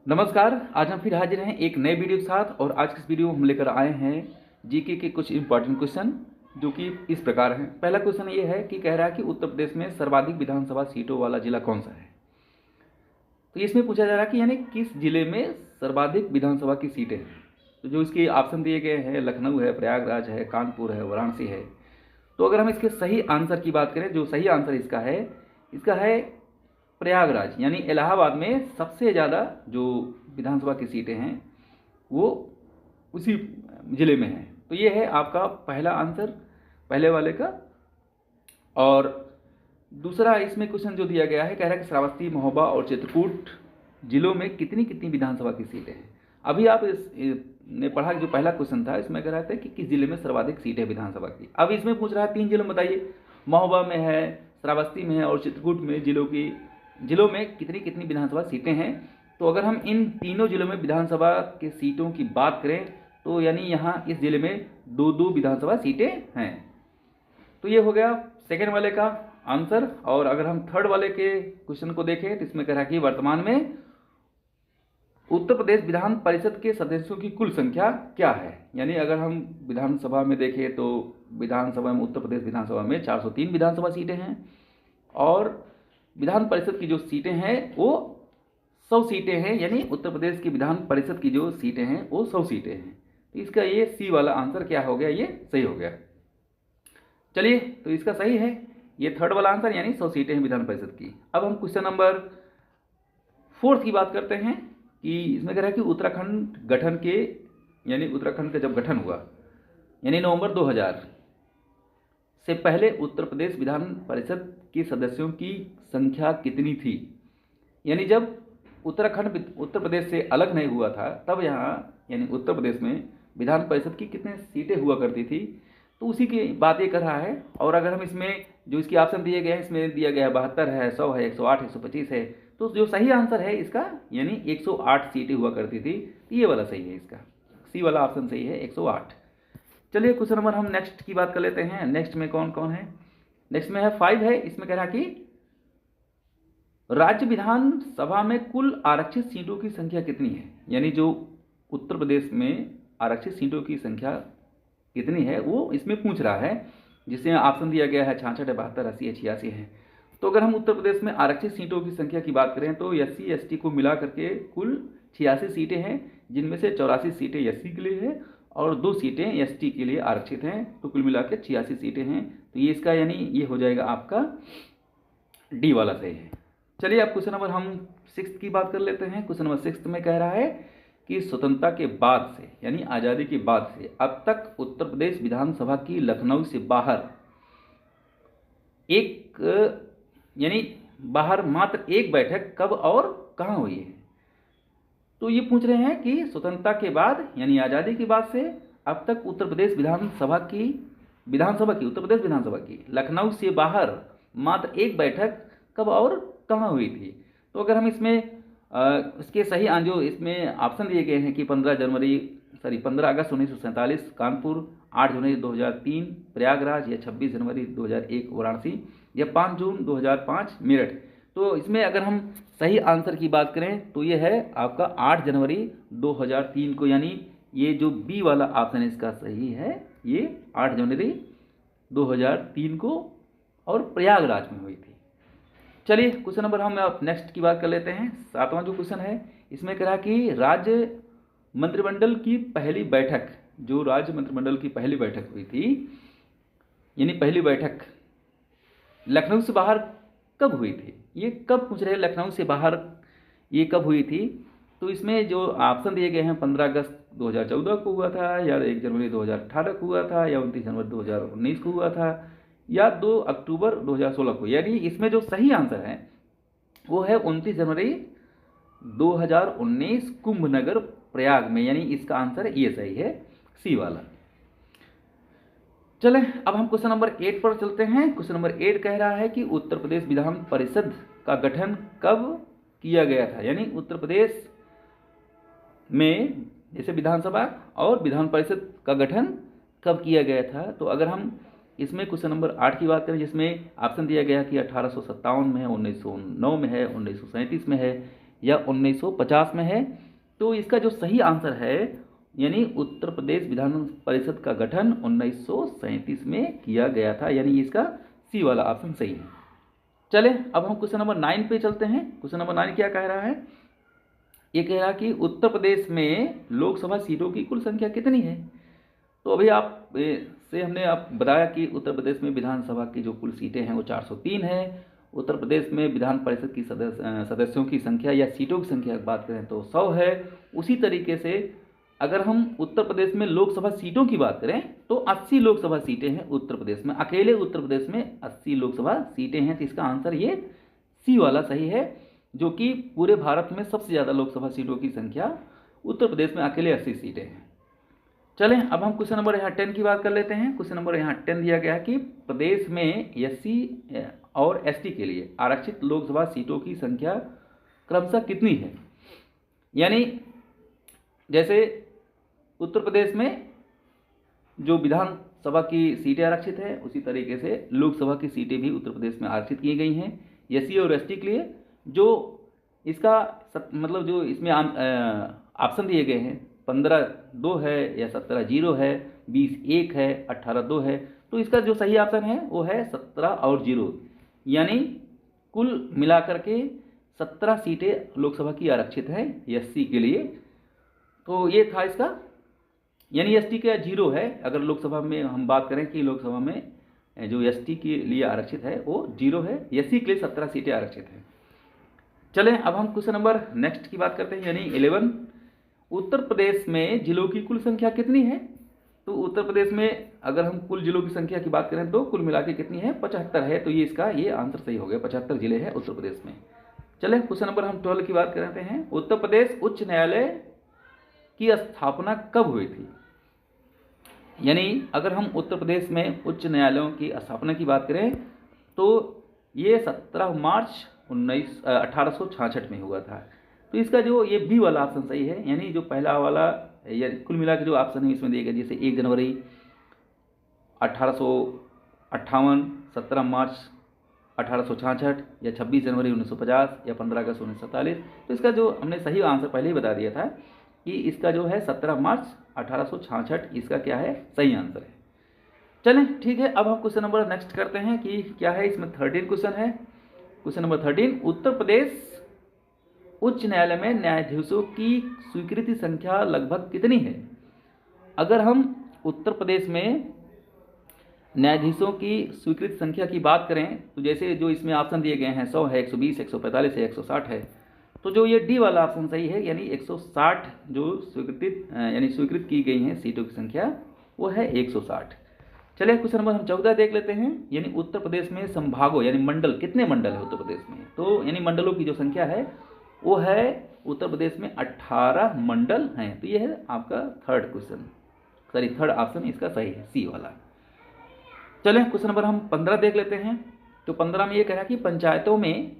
नमस्कार। आज हम फिर हाजिर हैं एक नए वीडियो के साथ और आज की इस वीडियो में हम लेकर आए हैं जीके के कुछ इंपॉर्टेंट क्वेश्चन जो कि इस प्रकार हैं। पहला क्वेश्चन ये है कि कह रहा है कि उत्तर प्रदेश में सर्वाधिक विधानसभा सीटों वाला जिला कौन सा है। तो इसमें पूछा जा रहा है कि यानी किस जिले में सर्वाधिक विधानसभा की सीटें हैं। तो जो इसके ऑप्शन दिए गए हैं लखनऊ है, प्रयागराज है, कानपुर है, वाराणसी है। तो अगर हम इसके सही आंसर की बात करें, जो सही आंसर इसका है प्रयागराज, यानी इलाहाबाद में सबसे ज़्यादा जो विधानसभा की सीटें हैं वो उसी ज़िले में हैं। तो ये है आपका पहला आंसर पहले वाले का। और दूसरा इसमें क्वेश्चन जो दिया गया है कह रहा है कि श्रावस्ती, महोबा और चित्रकूट जिलों में कितनी कितनी विधानसभा की सीटें हैं। अभी आप ने पढ़ा जो पहला क्वेश्चन था इसमें कह रहा था कि किस जिले में सर्वाधिक सीटें विधानसभा की। अब इसमें पूछ रहा है 3 जिलों में बताइए, महोबा में है, श्रावस्ती में है और चित्रकूट में जिलों में कितनी कितनी विधानसभा सीटें हैं। तो अगर हम इन तीनों जिलों में विधानसभा के सीटों की बात करें तो यानी यहाँ इस जिले में 2-2 विधानसभा सीटें हैं। तो ये हो गया सेकेंड वाले का आंसर। और अगर हम थर्ड वाले के क्वेश्चन को देखें तो इसमें कह रहा है कि वर्तमान में उत्तर प्रदेश विधान परिषद के सदस्यों की कुल संख्या क्या है। यानी अगर हम विधानसभा में देखें तो विधानसभा में उत्तर प्रदेश विधानसभा में 403 विधानसभा सीटें हैं और विधान परिषद की जो सीटें हैं वो 100 सीटें हैं। यानी उत्तर प्रदेश की विधान परिषद की जो सीटें हैं वो 100 सीटें हैं। तो इसका ये सी वाला आंसर क्या हो गया, ये सही हो गया। चलिए, तो इसका सही है ये थर्ड वाला आंसर, यानी 100 सीटें हैं विधान परिषद की। अब हम क्वेश्चन नंबर 4 की बात करते हैं कि इसमें कह रहा है कि उत्तराखंड गठन के, यानी उत्तराखंड का जब गठन हुआ यानी नवंबर 2000 से पहले उत्तर प्रदेश विधान परिषद के सदस्यों की संख्या कितनी थी। यानी जब उत्तराखंड उत्तर प्रदेश से अलग नहीं हुआ था तब यहाँ यानी उत्तर प्रदेश में विधान परिषद की कितने सीटें हुआ करती थी, तो उसी की बात ये कर रहा है। और अगर हम इसमें जो इसके ऑप्शन दिए गए हैं इसमें दिया गया है 72 है, 100 है, 108, 125 है। तो जो सही आंसर है इसका यानी 108 सीटें हुआ करती थी। तो ये वाला सही है, इसका सी वाला ऑप्शन सही है 108। चलिए क्वेश्चन नंबर हम नेक्स्ट की बात कर लेते हैं। नेक्स्ट में कौन कौन है, नेक्स्ट में है 5 है। इसमें कह रहा है कि राज्य विधानसभा में कुल आरक्षित सीटों की संख्या कितनी है। यानी जो उत्तर प्रदेश में आरक्षित सीटों की संख्या कितनी है वो इसमें पूछ रहा है, जिसमें ऑप्शन दिया गया है 66 है, 72, 80 है, 86 है। तो अगर हम उत्तर प्रदेश में आरक्षित सीटों की संख्या की बात करें तो SC ST को मिला करके कुल 86 सीटें हैं, जिनमें से 84 सीटें SC के लिए है और 2 सीटें ST के लिए आरक्षित हैं। तो कुल मिला के 86 सीटें हैं। तो ये इसका यानी ये हो जाएगा आपका डी वाला सही है। चलिए अब क्वेश्चन नंबर हम 6 की बात कर लेते हैं। क्वेश्चन नंबर 6 में कह रहा है कि स्वतंत्रता के बाद से यानी आज़ादी के बाद से अब तक उत्तर प्रदेश विधानसभा की लखनऊ से बाहर यानी बाहर मात्र एक बैठक कब और कहाँ हुई है। तो ये पूछ रहे हैं कि स्वतंत्रता के बाद यानी आज़ादी के बाद से अब तक उत्तर प्रदेश उत्तर प्रदेश विधानसभा की लखनऊ से बाहर मात्र एक बैठक कब और कहाँ हुई थी। तो अगर हम इसमें इसके सही जो इसमें ऑप्शन दिए गए हैं कि 15 अगस्त 1947 कानपुर, 8 जनवरी 2003 प्रयागराज, या 26 जनवरी 2001 वाराणसी, या 5 जून 2005 मेरठ। तो इसमें अगर हम सही आंसर की बात करें तो ये है आपका 8 जनवरी 2003 को, यानी ये जो बी वाला ऑप्शन इसका सही है, ये 8 जनवरी 2003 को और प्रयागराज में हुई थी। चलिए क्वेश्चन नंबर हम नेक्स्ट की बात कर लेते हैं। 7वां जो क्वेश्चन है इसमें कह रहा कि राज्य मंत्रिमंडल की पहली बैठक, जो राज्य मंत्रिमंडल की पहली बैठक हुई थी यानी पहली बैठक लखनऊ से बाहर कब हुई थी। ये कब पूछ रहे हैं, लखनऊ से बाहर ये कब हुई थी। तो इसमें जो ऑप्शन दिए गए हैं 15 अगस्त 2014 को हुआ था, या 1 जनवरी 2018 को हुआ था, या 29 जनवरी 2019 को हुआ था, या 2 अक्टूबर 2016 को। यानी इसमें जो सही आंसर है वो है 29 जनवरी 2019 कुंभनगर प्रयाग में, यानी इसका आंसर ये सही है सी वाला। चलें अब हम क्वेश्चन नंबर 8 पर चलते हैं। क्वेश्चन नंबर 8 कह रहा है कि उत्तर प्रदेश विधान परिषद का गठन कब किया गया था। यानी उत्तर प्रदेश में जैसे विधानसभा और विधान परिषद का गठन कब किया गया था। तो अगर हम इसमें क्वेश्चन नंबर 8 की बात करें, जिसमें ऑप्शन दिया गया कि 1857 में है, 1909 में है, 1937 में है, या 1950 में है? तो इसका जो सही आंसर है यानी उत्तर प्रदेश विधान परिषद का गठन 1937 में किया गया था, यानी इसका सी वाला ऑप्शन सही है। चले अब हम क्वेश्चन नंबर 9 पे चलते हैं। क्वेश्चन नंबर 9 क्या कह रहा है? ये कह रहा कि उत्तर प्रदेश में लोकसभा सीटों की कुल संख्या कितनी है? तो अभी आप से हमने आप बताया कि उत्तर प्रदेश में विधानसभा की जो कुल सीटें हैं वो 403 है। उत्तर प्रदेश में विधान परिषद की सदस्यों की संख्या या सीटों की संख्या की बात करें तो 100 है। उसी तरीके से अगर हम उत्तर प्रदेश में लोकसभा सीटों की बात करें तो 80 लोकसभा सीटें हैं उत्तर प्रदेश में। अकेले उत्तर प्रदेश में 80 लोकसभा सीटें हैं। तो इसका आंसर ये सी वाला सही है, जो कि पूरे भारत में सबसे ज़्यादा लोकसभा सीटों की संख्या उत्तर प्रदेश में अकेले 80 सीटें हैं। चलें अब हम क्वेश्चन नंबर यहाँ 10 की बात कर लेते हैं। क्वेश्चन नंबर यहाँ 10 दिया गया है कि प्रदेश में SC और ST के लिए आरक्षित लोकसभा सीटों की संख्या क्रमशः कितनी है? यानी जैसे उत्तर प्रदेश में जो विधानसभा की सीटें आरक्षित है, उसी तरीके से लोकसभा की सीटें भी उत्तर प्रदेश में आरक्षित की गई हैं SC और ST के लिए। जो इसका मतलब जो इसमें ऑप्शन दिए गए हैं 15-2 है या 17-0 है, 20-1 है, 18-2 है। तो इसका जो सही ऑप्शन है वो है 17 और 0, यानी कुल मिलाकर के 17 सीटें लोकसभा की आरक्षित हैं SC के लिए। तो ये था इसका, यानी ST का 0 है। अगर लोकसभा में हम बात करें कि लोकसभा में जो ST के लिए आरक्षित है वो 0 है, SC के लिए 17 सीटें आरक्षित हैं। चलें अब हम क्वेश्चन नंबर नेक्स्ट की बात करते हैं, यानी 11। उत्तर प्रदेश में जिलों की कुल संख्या कितनी है? तो उत्तर प्रदेश में अगर हम कुल जिलों की संख्या की बात करें तो कुल मिला के कितनी है? 75 है। तो ये इसका ये आंसर सही हो गया, 75 जिले हैं उत्तर प्रदेश में। चलें क्वेश्चन नंबर हम 12 की बात करते हैं। उत्तर प्रदेश उच्च न्यायालय की स्थापना कब हुई थी? यानी अगर हम उत्तर प्रदेश में उच्च न्यायालयों की स्थापना की बात करें तो ये 17 मार्च 1866 में हुआ था। तो इसका जो ये बी वाला ऑप्शन सही है, यानी जो पहला वाला या कुल मिला के जो ऑप्शन है इसमें दिए गए, जैसे 1 जनवरी 1858, 17 मार्च 1866 या 26 जनवरी 1950 या 15 अगस्त 1947। तो इसका जो हमने सही आंसर पहले ही बता दिया था कि इसका जो है 17 मार्च 1866 इसका क्या है? सही आंसर है। चलें ठीक है, अब हम क्वेश्चन नंबर नेक्स्ट करते हैं कि क्या है इसमें। 13 क्वेश्चन है। क्वेश्चन नंबर 13, उत्तर प्रदेश उच्च न्यायालय में न्यायाधीशों की स्वीकृति संख्या लगभग कितनी है? अगर हम उत्तर प्रदेश में न्यायाधीशों की स्वीकृति संख्या की बात करें तो जैसे जो इसमें ऑप्शन दिए गए हैं 100 है, 120, 145 है, 160 है। तो जो ये डी वाला ऑप्शन सही है, यानी 160 जो स्वीकृत की गई हैं सीटों की संख्या वो है 160। चलिए क्वेश्चन नंबर हम 14 देख लेते हैं, यानी उत्तर प्रदेश में संभागों यानी मंडल, कितने मंडल है उत्तर प्रदेश में? तो यानी मंडलों की जो संख्या है वो है उत्तर प्रदेश में 18 मंडल हैं। तो ये है आपका थर्ड ऑप्शन इसका सही है, सी वाला। चलें क्वेश्चन नंबर हम 15 देख लेते हैं। तो 15 में ये कह रहा है कि पंचायतों में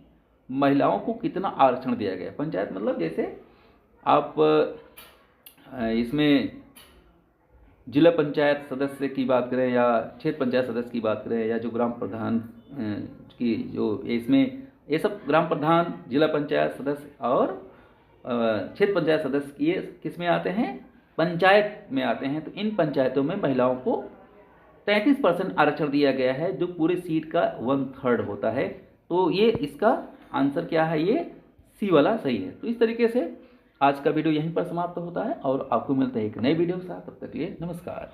महिलाओं को कितना आरक्षण दिया गया? पंचायत मतलब जैसे आप इसमें जिला पंचायत सदस्य की बात करें या क्षेत्र पंचायत सदस्य की बात करें या जो ग्राम प्रधान की जो इसमें ये सब ग्राम प्रधान, जिला पंचायत सदस्य और क्षेत्र पंचायत सदस्य ये किस में आते हैं? पंचायत में आते हैं। तो इन पंचायतों में महिलाओं को 33% आरक्षण दिया गया है, जो पूरे सीट का 1/3 होता है। तो ये इसका आंसर क्या है? ये सी वाला सही है। तो इस तरीके से आज का वीडियो यहीं पर समाप्त होता है और आपको मिलता है एक नए वीडियो के साथ। तब तक के लिए नमस्कार।